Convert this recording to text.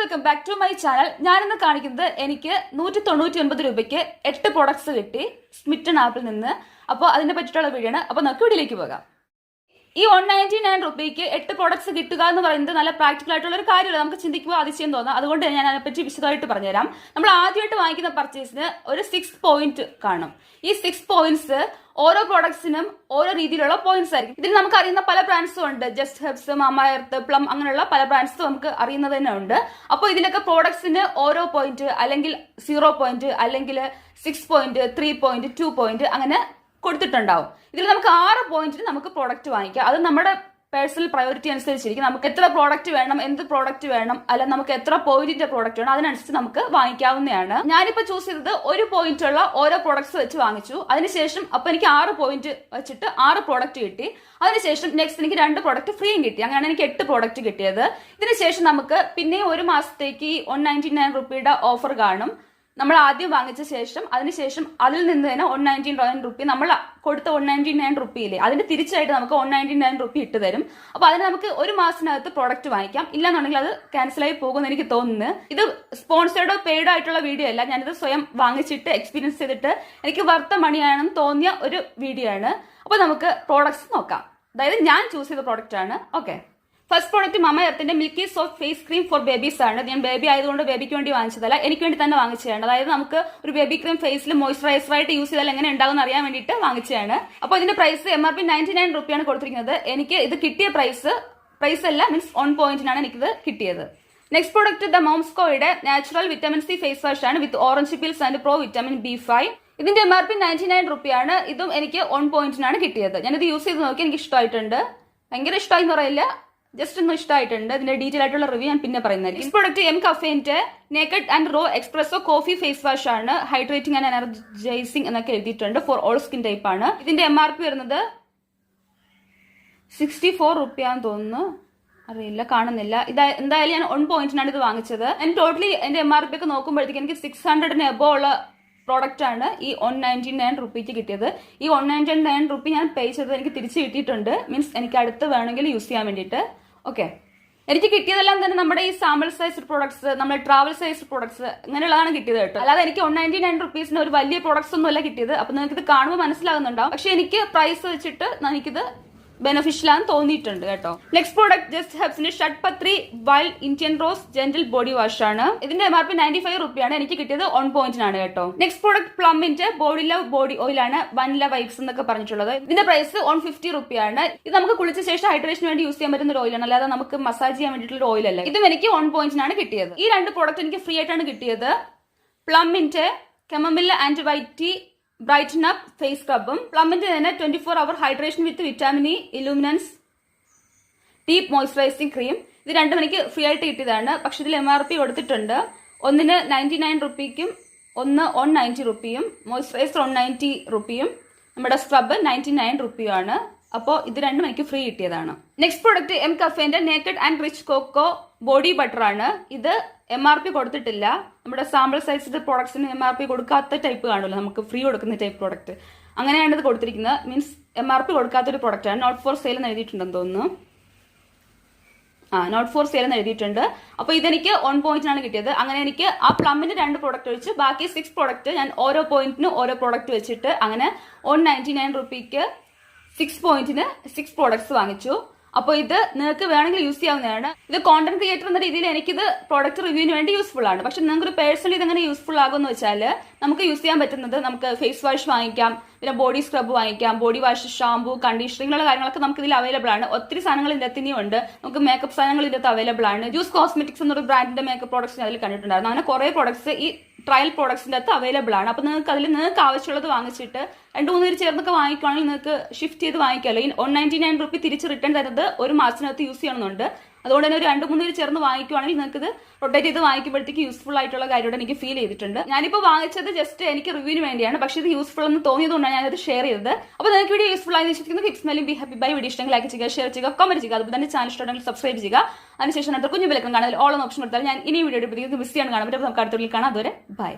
Welcome back to my channel. ഞാനിന്ന് കാണിക്കുന്നത് എനിക്ക് 199 രൂപയ്ക്ക് 8 പ്രോഡക്ട്സ് കിട്ടി സ്മിറ്റൺ ആപ്പിൽ നിന്ന്. അപ്പോൾ അതിനെ പറ്റിയിട്ടുള്ള വീഡിയോ ആണ്. അപ്പോൾ നമുക്ക് വീഡിയോയിലേക്ക് പോകാം. ഈ 199 രൂപയ്ക്ക് 8 പ്രോഡക്ട്സ് കിട്ടുക എന്ന് പറയുന്നത് നല്ല പ്രാക്ടിക്കൽ ആയിട്ടുള്ള ഒരു കാര്യമല്ല. നമുക്ക് ചിന്തിക്കുമ്പോൾ അതിശയം തോന്നാം. അതുകൊണ്ട് ഞാൻ അതിനെപ്പറ്റി വിശദമായിട്ട് പറഞ്ഞുതരാം. നമ്മൾ ആദ്യമായിട്ട് വാങ്ങിക്കുന്ന പർച്ചേസിന് ഒരു 6 പോയിന്റ് കാണും. ഈ 6 പോയിന്റ്സ് ഓരോ പ്രോഡക്ട്സിനും ഓരോ രീതിയിലുള്ള പോയിന്റ്സ് ആയിരിക്കും. ഇതിൽ നമുക്ക് അറിയുന്ന പല ബ്രാൻഡ്സും ഉണ്ട്. Just herbs, mama earth, plum അങ്ങനെയുള്ള പല ബ്രാൻഡ്സും നമുക്ക് അറിയുന്നത് തന്നെ ഉണ്ട്. അപ്പോൾ ഇതിലൊക്കെ പ്രോഡക്ട്സിന് ഓരോ പോയിന്റ്, അല്ലെങ്കിൽ 0 പോയിന്റ്, അല്ലെങ്കിൽ 6 പോയിന്റ്, 3 പോയിന്റ്, 2 പോയിന്റ് അങ്ങനെ കൊടുത്തിട്ടുണ്ടാവും. ഇതിൽ നമുക്ക് 6 പോയിന്റിന് നമുക്ക് പ്രോഡക്റ്റ് വാങ്ങിക്കാം. അത് നമ്മുടെ പേഴ്സണൽ പ്രയോറിറ്റി അനുസരിച്ചിരിക്കും. നമുക്ക് എത്ര പ്രോഡക്റ്റ് വേണം, എന്ത് പ്രോഡക്റ്റ് വേണം, അല്ല നമുക്ക് എത്ര പോയിന്റിന്റെ പ്രോഡക്റ്റ് വേണം, അതിനനുസരിച്ച് നമുക്ക് വാങ്ങിക്കാവുന്നതാണ്. ഞാനിപ്പോ ചൂസ് ചെയ്തത് 1 പോയിന്റ് ഉള്ള ഓരോ പ്രോഡക്ട്സ് വെച്ച് വാങ്ങിച്ചു. അതിനുശേഷം അപ്പൊ എനിക്ക് 6 പോയിന്റ് വെച്ചിട്ട് 6 പ്രോഡക്റ്റ് കിട്ടി. അതിനുശേഷം നെക്സ്റ്റ് എനിക്ക് 2 പ്രോഡക്റ്റ് ഫ്രീയും കിട്ടി. അങ്ങനെയാണ് എനിക്ക് 8 പ്രോഡക്റ്റ് കിട്ടിയത്. ഇതിനുശേഷം നമുക്ക് പിന്നെയും 1 മാസത്തേക്ക് 199 രൂപയുടെ ഓഫർ കാണും. നമ്മൾ ആദ്യം വാങ്ങിച്ച ശേഷം അതിനുശേഷം അതിൽ നിന്ന് തന്നെ 199 രൂപ നമ്മൾ കൊടുത്ത 199 രൂപയില്ലേ അതിന് തിരിച്ചായിട്ട് നമുക്ക് 199 രൂപ ഇട്ട് തരും. അപ്പൊ അതിന് നമുക്ക് 1 മാസത്തിനകത്ത് പ്രോഡക്റ്റ് വാങ്ങിക്കാം. ഇല്ലാന്നുണ്ടെങ്കിൽ അത് ക്യാൻസൽ ആയി പോകുമെന്ന് എനിക്ക് തോന്നുന്നു. ഇത് സ്പോൺസേർഡോ പെയ്ഡോ ആയിട്ടുള്ള വീഡിയോ അല്ല. ഞാനിത് സ്വയം വാങ്ങിച്ചിട്ട് എക്സ്പീരിയൻസ് ചെയ്തിട്ട് എനിക്ക് വർത്ത മണിയാണെന്ന് തോന്നിയ ഒരു വീഡിയോ ആണ്. അപ്പൊ നമുക്ക് പ്രോഡക്ട്സ് നോക്കാം. അതായത് ഞാൻ ചൂസ് ചെയ്ത പ്രോഡക്റ്റ് ആണ്. ഓക്കെ, ഫസ്റ്റ് പ്രോഡക്റ്റ് മാമ എർത്തിന്റെ milky soft face cream for babies ആണ്. ഞാൻ ബേബി ആയതുകൊണ്ട് ബേബിക്ക് വേണ്ടി വാങ്ങിച്ചതല്ല, എനിക്ക് വേണ്ടി തന്നെ വാങ്ങിച്ചതാണ്. അതായത് നമുക്ക് ഒരു ബേബി ക്രീം ഫേസിൽ മോയ്സ്ചറൈസർ ആയിട്ട് യൂസ് ചെയ്താൽ എങ്ങനെ ഉണ്ടാകും എന്ന് അറിയാൻ വേണ്ടിയിട്ട് വാങ്ങിച്ചതാണ്. അപ്പോൾ ഇതിന്റെ പ്രൈസ് MRP 99 രൂപയാണ് കൊടുത്തിരിക്കുന്നത്. എനിക്ക് ഇത് കിട്ടിയ പ്രൈസ് അല്ല, മീൻസ് 1 പോയിന്റിനാണ് എനിക്കിത് കിട്ടിയത്. നെക്സ്റ്റ് പ്രോഡക്റ്റ് ദ മോംസ്കോയുടെ natural vitamin C face wash ആണ് with orange peels and pro vitamin B5. ഇതിന്റെ MRP 99 രൂപയാണ്. ഇതും എനിക്ക് 1 പോയിന്റിനാണ് കിട്ടിയത്. ഞാനിത് യൂസ് ചെയ്ത് നോക്കി, എനിക്ക് ഇഷ്ടമായിട്ടുണ്ട്. ഭയങ്കര ഇഷ്ടമായി എന്ന് പറയില്ല, ജസ്റ്റ് ഒന്നും ഇഷ്ടമായിട്ടുണ്ട്. ഇതിന്റെ ഡീറ്റെയിൽ ആയിട്ടുള്ള റിവ്യൂ ഞാൻ പിന്നെ പറയുന്നതായിരിക്കും. ഈ പ്രോഡക്റ്റ് എം കഫേന്റെ naked and raw espresso coffee face wash ആണ്. ഹൈഡ്രേറ്റിംഗ് ആൻഡ് എനർജൈസിംഗ് എന്നൊക്കെ എഴുതിയിട്ടുണ്ട്. ഫോർ ഓൾ സ്കിൻ ടൈപ്പ് ആണ്. ഇതിന്റെ MRP വരുന്നത് 64 രൂപയാന്ന് തോന്നുന്നു, അറിയില്ല, കാണുന്നില്ല. എന്തായാലും ഞാൻ 1 പോയിന്റിനാണ് ഇത് വാങ്ങിച്ചത്. ഞാൻ ടോട്ടലി എന്റെ MRP ഒക്കെ നോക്കുമ്പോഴത്തേക്ക് എനിക്ക് 600 എബോ ഉള്ള പ്രോഡക്റ്റ് ആണ് ഈ 199 രൂപയ്ക്ക് കിട്ടിയത്. ഈ 199 രൂപ ഞാൻ പേ ചെയ്തത് എനിക്ക് തിരിച്ചു കിട്ടിയിട്ടുണ്ട്. മീൻസ് എനിക്ക് അടുത്ത് വേണമെങ്കിൽ യൂസ് ചെയ്യാൻ വേണ്ടിയിട്ട്. ഓക്കെ, എനിക്ക് കിട്ടിയതെല്ലാം തന്നെ നമ്മുടെ ഈ സാമ്പിൾ സൈസ് പ്രോഡക്ട്സ്, നമ്മുടെ ട്രാവൽ സൈസ് പ്രോഡക്ട്സ് അങ്ങനെയുള്ളതാണ് കിട്ടിയത് കേട്ടോ. അല്ലാതെ എനിക്ക് 199 റുപ്പീസിന് ഒരു വലിയ പ്രോഡക്ട്സ് ഒന്നും അല്ല കിട്ടിയത്. അപ്പൊ നിങ്ങൾക്ക് ഇത് കാണുമ്പോൾ മനസ്സിലാകുന്നുണ്ടാവും. പക്ഷെ എനിക്ക് പ്രൈസ് വെച്ചിട്ട് എനിക്കിത് ബെനിഫിഷ്യൽ ആണെന്ന് തോന്നിയിട്ടുണ്ട് കേട്ടോ. നെക്സ്റ്റ് പ്രോഡക്റ്റ് ജസ്റ്റ് ഹെർബ്സിന്റെ Shatpatri wild Indian rose gentle body wash ആണ്. ഇതിന്റെ MRP 95 രൂപയാണ്. എനിക്ക് കിട്ടിയത് 1 പോയിന്റിനാണ് കേട്ടോ. നെക്സ്റ്റ് പ്രോഡക്റ്റ് പ്ലമ്മിന്റെ ബോഡി ലവ് ബോഡി ഓയിൽ ആണ്. വനില വൈബ്സ് എന്നൊക്കെ പറഞ്ഞിട്ടുള്ളത്. ഇതിന്റെ പ്രൈസ് 150 രൂപയാണ്. ഇത് നമുക്ക് കുളിച്ച ശേഷം ഹൈഡ്രേഷന് വേണ്ടി യൂസ് ചെയ്യാൻ പറ്റുന്ന ഒരു ഓയിലാണ്, അല്ലാതെ നമുക്ക് മസാജ് ചെയ്യാൻ വേണ്ടിയിട്ടുള്ള ഓയിൽ അല്ല. ഇതും എനിക്ക് 1 പോയിന്റിനാണ് കിട്ടിയത്. ഈ 2 പ്രോഡക്റ്റ് എനിക്ക് ഫ്രീ ആയിട്ടാണ് കിട്ടിയത്. പ്ലമ്മിന്റെ chamomile and white tea brighten up face സ്ക്രബും പ്ലമ്മിന്റെ തന്നെ 24 hour hydration with vitamin E illuminance deep moisturising cream. ഇത് രണ്ടും എനിക്ക് ഫ്രീ ആയിട്ട് കിട്ടിയതാണ്. പക്ഷെ ഇതിൽ MRP കൊടുത്തിട്ടുണ്ട്. ഒന്നിന് 99 രൂപയ്ക്കും 190 രൂപയും, മോയ്സ്ചറൈസർ 190 രൂപയും, നമ്മുടെ സ്ക്രബ് 99 രൂപയുമാണ്. അപ്പോൾ ഇത് രണ്ടും എനിക്ക് ഫ്രീ കിട്ടിയതാണ്. നെക്സ്റ്റ് പ്രോഡക്റ്റ് എം കഫേന്റെ naked and rich cocoa body butter ആണ്. ഇത് MRP കൊടുത്തിട്ടില്ല. നമ്മുടെ സാമ്പിൾ സൈസ് പ്രോഡക്ട്സിന് MRP കൊടുക്കാത്ത ടൈപ്പ് കാണുമല്ലോ, നമുക്ക് ഫ്രീ കൊടുക്കുന്ന ടൈപ്പ് പ്രോഡക്റ്റ്. അങ്ങനെയാണ് ഇത് കൊടുത്തിരിക്കുന്നത്. മീൻസ് MRP കൊടുക്കാത്തൊരു പ്രോഡക്റ്റ് ആണ്. നോട്ട് ഫോർ സെയിൽ എന്ന് എഴുതിയിട്ടുണ്ടെന്ന് തോന്നുന്നു. നോട്ട് ഫോർ സെയിൽ എന്ന് എഴുതിയിട്ടുണ്ട്. അപ്പോൾ ഇതെനിക്ക് 1 പോയിന്റിനാണ് കിട്ടിയത്. അങ്ങനെ എനിക്ക് ആ പ്ലമ്മിന്റെ 2 പ്രോഡക്റ്റ് ഒഴിച്ച് ബാക്കി 6 പ്രോഡക്റ്റ് ഞാൻ ഓരോ പോയിന്റിനും ഓരോ പ്രോഡക്റ്റ് വെച്ചിട്ട് അങ്ങനെ 199 രൂപയ്ക്ക് 6 പോയിന്റിന് 6 പ്രോഡക്ട്സ് വാങ്ങിച്ചു. അപ്പോൾ ഇത് നിങ്ങൾക്ക് വേണമെങ്കിൽ യൂസ് ചെയ്യാവുന്നതാണ്. ഇത് കോണ്ടന്റ് ക്രിയേറ്റർ എന്ന രീതിയിൽ എനിക്കിത് പ്രോഡക്റ്റ് റിവ്യൂവിന് വേണ്ടി യൂസ്ഫുൾ ആണ്. പക്ഷെ നിങ്ങൾക്ക് പേഴ്സണലി ഇതെങ്ങനെ യൂസ്ഫുൾ ആകുമെന്ന് വെച്ചാൽ നമുക്ക് യൂസ് ചെയ്യാൻ പറ്റുന്നത്, നമുക്ക് ഫേസ് വാഷ് വാങ്ങിക്കാം, പിന്നെ ബോഡി സ്ക്രബ് വാങ്ങിക്കാം, ബോഡി വാഷ്, ഷാമ്പൂ, കണ്ടീഷണർ, ഇങ്ങനെയുള്ള കാര്യങ്ങളൊക്കെ നമുക്ക് ഇതിൽ അവൈലബിൾ ആണ്. ഒത്തിരി സാധനങ്ങൾ ഇതിന്റെ അകത്ത് ഉണ്ട്. നമുക്ക് മേക്കപ്പ് സാധനങ്ങൾ ഇതിന്റെ അകത്ത് അവൈലബിൾ ആണ്. ജ്യൂസ് കോസ്മെറ്റിക്സ് എന്നൊരു ബ്രാൻഡിന്റെ മേക്കപ്പ് പ്രോഡക്ട്സ് അതിൽ കണ്ടിട്ടുണ്ടായിരുന്നു. അങ്ങനെ കുറെ പ്രോഡക്ട്സ് ഈ ട്രയൽ പ്രോഡക്ട്സിന്റെ അകത്ത് അവൈലബിൾ ആണ്. അപ്പൊ നിങ്ങൾക്ക് ആവശ്യമുള്ളത് വാങ്ങിച്ചിട്ട് 2-3 പേര് ചേർന്നൊക്കെ വാങ്ങിക്കുവാണെങ്കിൽ നിങ്ങൾക്ക് ഷിഫ്റ്റ് ചെയ്ത് വാങ്ങിക്കാമല്ലോ. ഈ 199 രൂപ തിരിച്ച് റിട്ടേൺ തരുന്നത് 1 മാസത്തിനകത്ത് യൂസ് ചെയ്യണമെന്നുണ്ട്. അതുകൊണ്ട് തന്നെ ഒരു 2-3 പേര് ചേർന്ന് വാങ്ങിക്കുവാണെങ്കിൽ നിങ്ങൾക്ക് ഇത് റൊട്ടേറ്റ് ചെയ്ത് വാങ്ങിക്കുമ്പോഴത്തേക്ക് യൂസ്ഫുൾ ആയിട്ടുള്ള കാര്യമായിട്ട് എനിക്ക് ഫീൽ ചെയ്തിട്ടുണ്ട്. ഞാനിപ്പോൾ വാങ്ങിച്ചത് ജസ്റ്റ് എനിക്ക് റിവ്യൂവിന് വേണ്ടിയാണ്. പക്ഷേ ഇത് യൂസ്ഫുൾ എന്ന് തോന്നിയതുകൊണ്ടാണ് ഞാനത് ഷെയർ ചെയ്തത്. അപ്പോൾ നിങ്ങൾക്ക് വീഡിയോ യൂസ്ഫുൾ ആയി വിശ്വസിക്കുന്നു. ഹിപ്സ് മെലും ബി ഹാപ്പി ബൈ. വീഡിയോ ഇഷ്ടമെങ്കിൽ ലൈക്ക് ചെയ്യുക, ഷെയർ ചെയ്യുക, കമന്റ് ചെയ്യുക. അതുപോലെ തന്നെ ചാനൽ ഇഷ്ടമാണെങ്കിൽ സബ്സ്ക്രൈബ് ചെയ്യുക. അതിനുശേഷം അടുത്ത കുഞ്ഞു വിലക്കം കാണാൻ ഓൾ ഓപ്ഷൻ കൊടുത്താൽ ഞാൻ ഇനി വീഡിയോ മിസ് ചെയ്യാൻ കാണാൻ പറ്റും. നമുക്ക് അടുത്ത വീഡിയോയിൽ കാണാം. അതുവരെ ബൈ.